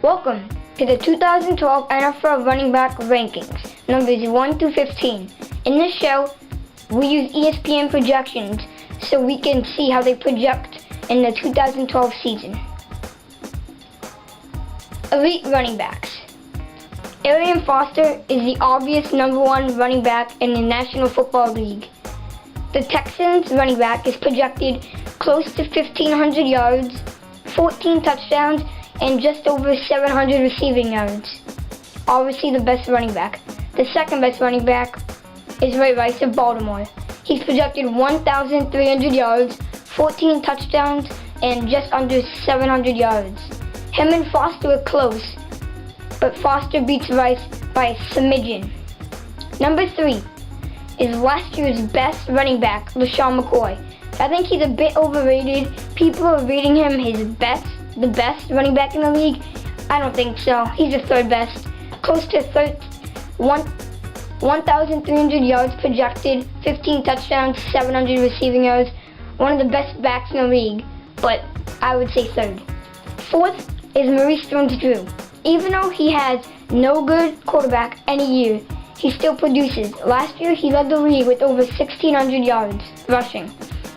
Welcome to the 2012 NFL running back rankings, numbers 1 to 15. In this show, we use ESPN projections so we can see how they project in the 2012 season. Elite running backs. Arian Foster is the obvious number one running back in the National Football League. The Texans running back is projected close to 1,500 yards, 14 touchdowns, and just over 700 receiving yards. Obviously the best running back. The second best running back is Ray Rice of Baltimore. He's projected 1,300 yards, 14 touchdowns, and just under 700 yards. Him and Foster are close, but Foster beats Rice by a smidgen. Number 3 is last year's best running back, LaShawn McCoy. I think he's a bit overrated. People are rating him the best running back in the league. I don't think so. He's the third best. Close to 1,300 yards projected, 15 touchdowns, 700 receiving yards. One of the best backs in the league, but I would say third. Fourth is Maurice Jones-Drew. Even though he has no good quarterback any year, he still produces. Last year, he led the league with over 1,600 yards rushing.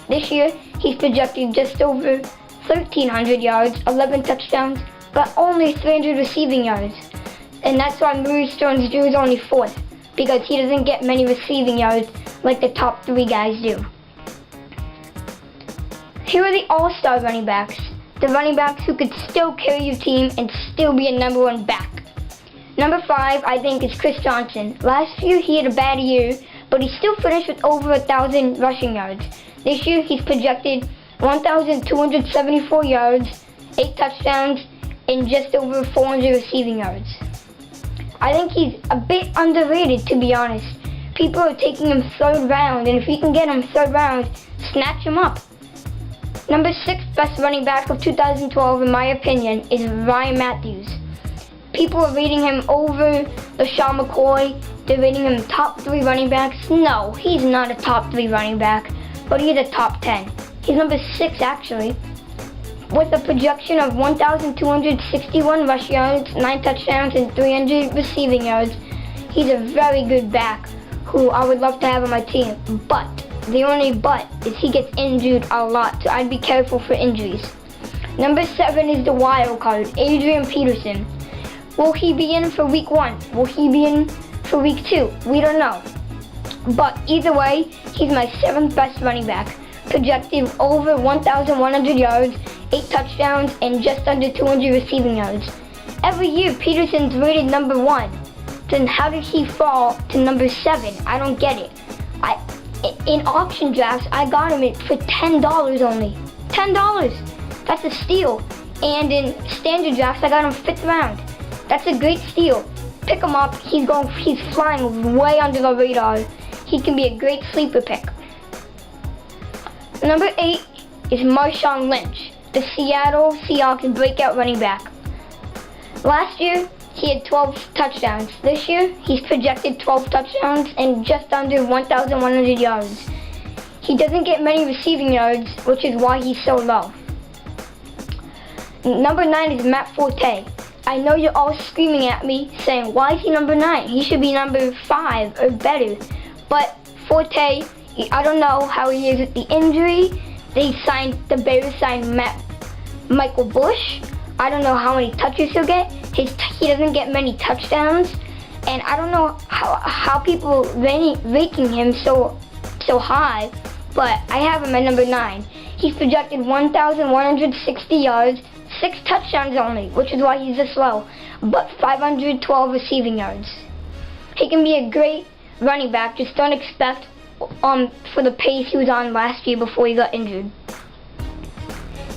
This year, he's projected just over 1,300 yards, 11 touchdowns, but only 300 receiving yards. And that's why Maurice Jones-Drew is only fourth, because he doesn't get many receiving yards like the top 3 guys do. Here are the all-star running backs. The running backs who could still carry your team and still be a number one back. Number 5, I think, is Chris Johnson. Last year, he had a bad year, but he still finished with over 1,000 rushing yards. This year, he's projected 1,274 yards, 8 touchdowns, and just over 400 receiving yards. I think he's a bit underrated, to be honest. People are taking him third round, and if you can get him third round, snatch him up. Number 6 best running back of 2012, in my opinion, is Ryan Matthews. People are rating him over LaShawn McCoy. They're rating him top 3 running backs. No, he's not a top 3 running back, but he's a top 10. He's number 6 actually, with a projection of 1,261 rush yards, 9 touchdowns, and 300 receiving yards. He's a very good back who I would love to have on my team, but the only but is he gets injured a lot, so I'd be careful for injuries. Number 7 is the wild card, Adrian Peterson. Will he be in for week 1? Will he be in for week 2? We don't know. But either way, he's my 7th best running back, projected over 1,100 yards, 8 touchdowns, and just under 200 receiving yards. Every year, Peterson's rated number 1. Then how did he fall to number 7? I don't get it. In auction drafts, I got him for $10 only. $10! That's a steal. And in standard drafts, I got him 5th round. That's a great steal. Pick him up. He's flying way under the radar. He can be a great sleeper pick. Number 8 is Marshawn Lynch, the Seattle Seahawks breakout running back. Last year, he had 12 touchdowns. This year, he's projected 12 touchdowns and just under 1,100 yards. He doesn't get many receiving yards, which is why he's so low. Number 9 is Matt Forte. I know you're all screaming at me saying, why is he number 9? He should be number 5 or better. But Forte, I don't know how he is with the injury. The Bears signed Michael Bush. I don't know how many touches he'll get. He doesn't get many touchdowns. And I don't know how people ranking him so high. But I have him at number 9. He's projected 1,160 yards, 6 touchdowns only, which is why he's this low, but 512 receiving yards. He can be a great running back, just don't expect for the pace he was on last year before he got injured.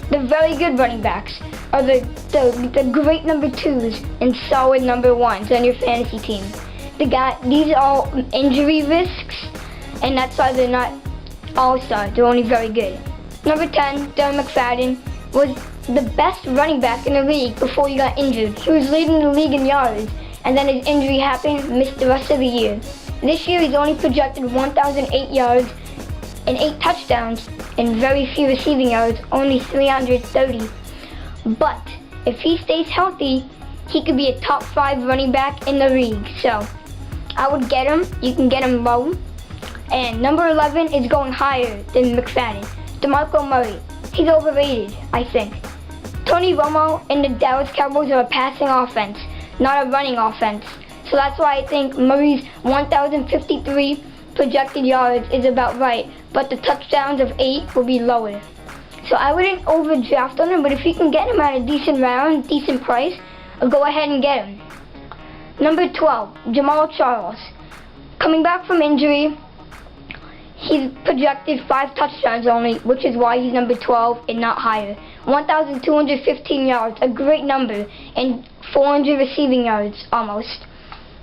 The very good running backs are the great number 2s and solid number 1s on your fantasy team. These are all injury risks, and that's why they're not all-stars. They're only very good. Number 10, Darren McFadden, was the best running back in the league before he got injured. He was leading the league in yards, and then his injury happened, missed the rest of the year. This year, he's only projected 1,008 yards and 8 touchdowns and very few receiving yards, only 330. But if he stays healthy, he could be a top 5 running back in the league. So I would get him. You can get him low. And number 11 is going higher than McFadden. DeMarco Murray. He's overrated, I think. Tony Romo and the Dallas Cowboys are a passing offense, not a running offense. So that's why I think Murray's 1,053 projected yards is about right, but the touchdowns of 8 will be lower. So I wouldn't overdraft on him, but if you can get him at a decent round, decent price, go ahead and get him. Number 12, Jamal Charles. Coming back from injury, he's projected 5 touchdowns only, which is why he's number 12 and not higher. 1,215 yards, a great number, and 400 receiving yards almost.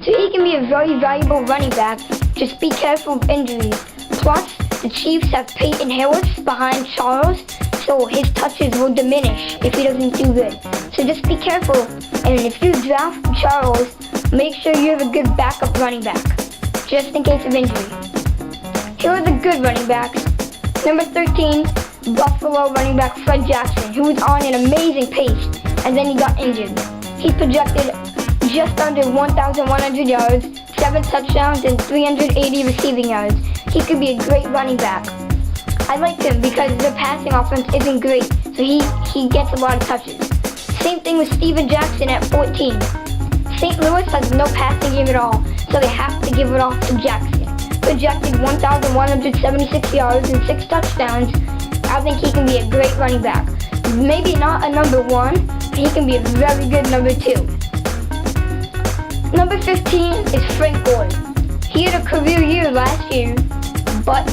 So he can be a very valuable running back. Just be careful of injuries. Plus, the Chiefs have Peyton Hillis behind Charles, so his touches will diminish if he doesn't do good. So just be careful, and if you draft Charles, make sure you have a good backup running back, just in case of injury. Here are the good running backs. Number 13, Buffalo running back Fred Jackson, who was on an amazing pace, and then he got injured. He projected just under 1,100 yards, 7 touchdowns, and 380 receiving yards. He could be a great running back. I like him because the passing offense isn't great, so he gets a lot of touches. Same thing with Steven Jackson at 14. St. Louis has no passing game at all, so they have to give it off to Jackson. Projected 1,176 yards and 6 touchdowns. I think he can be a great running back. Maybe not a number 1, but he can be a very good number 2. Number 15 is Frank Gore. He had a career year last year, but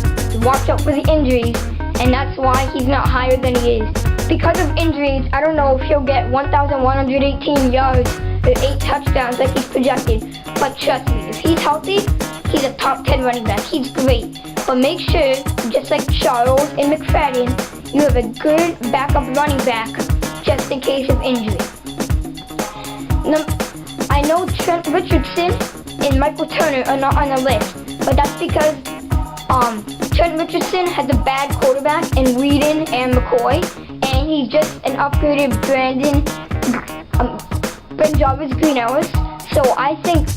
watch out for the injuries, and that's why he's not higher than he is. Because of injuries, I don't know if he'll get 1,118 yards or 8 touchdowns like he's projected, but trust me, if he's healthy, he's a top 10 running back. He's great. But make sure, just like Charles and McFadden, you have a good backup running back just in case of injury. I know Trent Richardson and Michael Turner are not on the list, but that's because Trent Richardson has a bad quarterback in Whedon and McCoy, and he's just an upgraded Ben Jarvis Green Ellis. So I think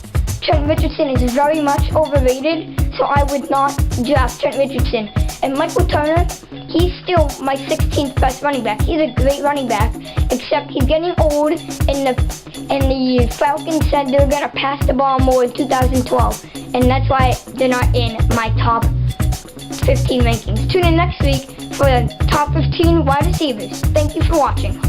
Trent Richardson is very much overrated, so I would not draft Trent Richardson. And Michael Turner, he's still my 16th best running back. He's a great running back, except he's getting old, and the Falcons said they're going to pass the ball more in 2012, and that's why they're not in my top 15 rankings. Tune in next week for the top 15 wide receivers. Thank you for watching.